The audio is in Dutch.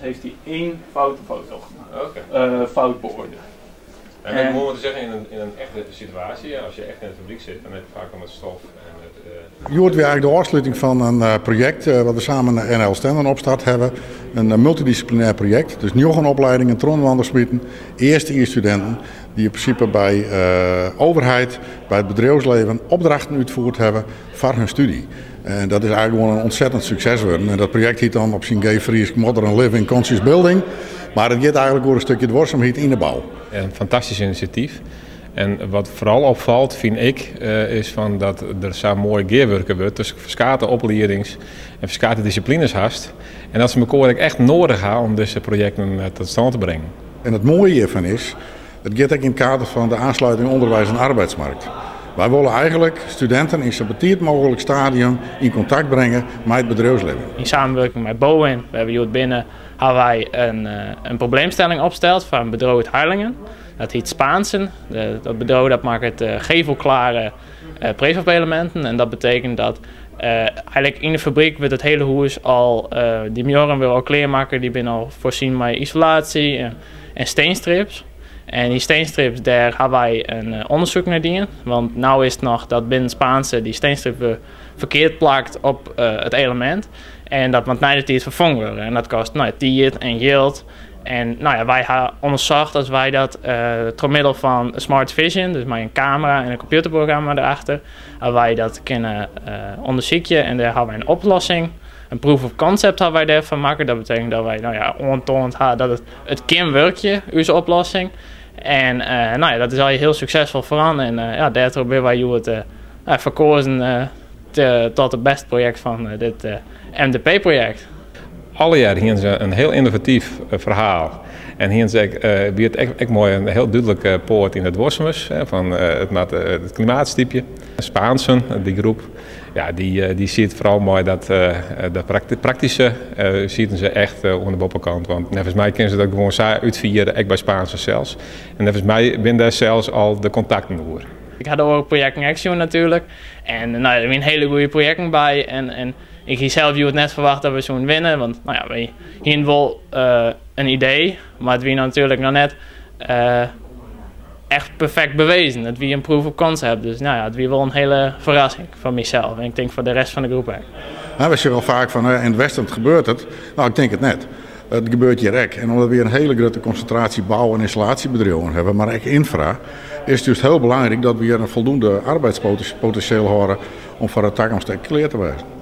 heeft hij 1 foute foto gemaakt. Oké. Fout beoordeeld. En ik moet zeggen, in een echte situatie, als je echt in de fabriek zit, dan heb je vaak al met stof en met... Je hoort weer eigenlijk de afsluiting van een project wat we samen met NL Stenden opstart hebben. Een multidisciplinair project. Dus nog een opleiding in Tronwandersmieten. Eerste studenten die in principe bij overheid, bij het bedrijfsleven opdrachten uitgevoerd hebben voor hun studie. En dat is eigenlijk gewoon een ontzettend succes geworden. En dat project heet dan op zijn gay Fries Modern Living Conscious Building. Maar het gaat eigenlijk over een stukje dwarsomheid in de bouw. Een fantastisch initiatief. En wat vooral opvalt, vind ik, is van dat er zo mooi gearwerken wordt tussen verschillende opleidings- en verschillende disciplines haast. En dat ze elkaar echt nodig hebben om deze projecten tot stand te brengen. En het mooie hiervan is, het gaat ook in het kader van de aansluiting onderwijs en arbeidsmarkt. Wij willen eigenlijk studenten in zo'n betiert mogelijk stadium in contact brengen met het bedrijfsleven. In samenwerking met Bowen, we hebben hier binnen, hebben wij een probleemstelling opgesteld van een bedrijf uit Harlingen. Dat heet Spaansen. Dat bedrijf dat maakt gevelklare prefab-elementen. En dat betekent dat eigenlijk in de fabriek wordt het hele huis al, die muren wil al kleermaken, die zijn al voorzien met isolatie en steenstrips. En die steenstrips, daar hebben wij een onderzoek naar gedaan. Want nu is het nog dat binnen Spaanse die steenstrip verkeerd plakt op het element. En dat moet na de tijd vervangen worden. En dat kost tijd en geld. En wij hebben onderzocht als wij dat door middel van Smart Vision, dus met een camera en een computerprogramma erachter, hebben wij dat kunnen onderzoeken. En daar hebben wij een oplossing. Een proof of concept hebben wij daarvan maken. Dat betekent dat wij ontoond hebben dat het kan werken, onze oplossing. En dat is al heel succesvol vooraan. En daardoor hebben wij het verkozen tot het beste project van dit MDP-project. Alle jaren hebben ze een heel innovatief verhaal. En hier is echt mooi een heel duidelijke poort in het Worsemus van het klimaatstipje. Spaansen, die groep, ja, die ziet vooral mooi dat de praktische zien ze echt aan de boppenkant. Want volgens mij kunnen ze dat gewoon saai uitvieren, ook bij Spaanse zelfs. En volgens mij zijn daar zelfs al de contacten door. Ik had ook projecten Action natuurlijk. En er zijn hele goede projecten bij. En ik zelf had net verwacht dat we zo'n winnen. Want we hadden wel een idee, maar het was natuurlijk nog net echt perfect bewezen. Het was een proof of concept. Dus het was wel een hele verrassing van mezelf. En ik denk voor de rest van de groep ook. We zeggen wel vaak van in het Westen gebeurt het. Nou, ik denk het net. Het gebeurt hier ook. En omdat we een hele grote concentratie bouw- en installatiebedrijven hebben, maar ook infra, is het dus heel belangrijk dat we hier een voldoende arbeidspotentieel houden om voor de toekomst te worden.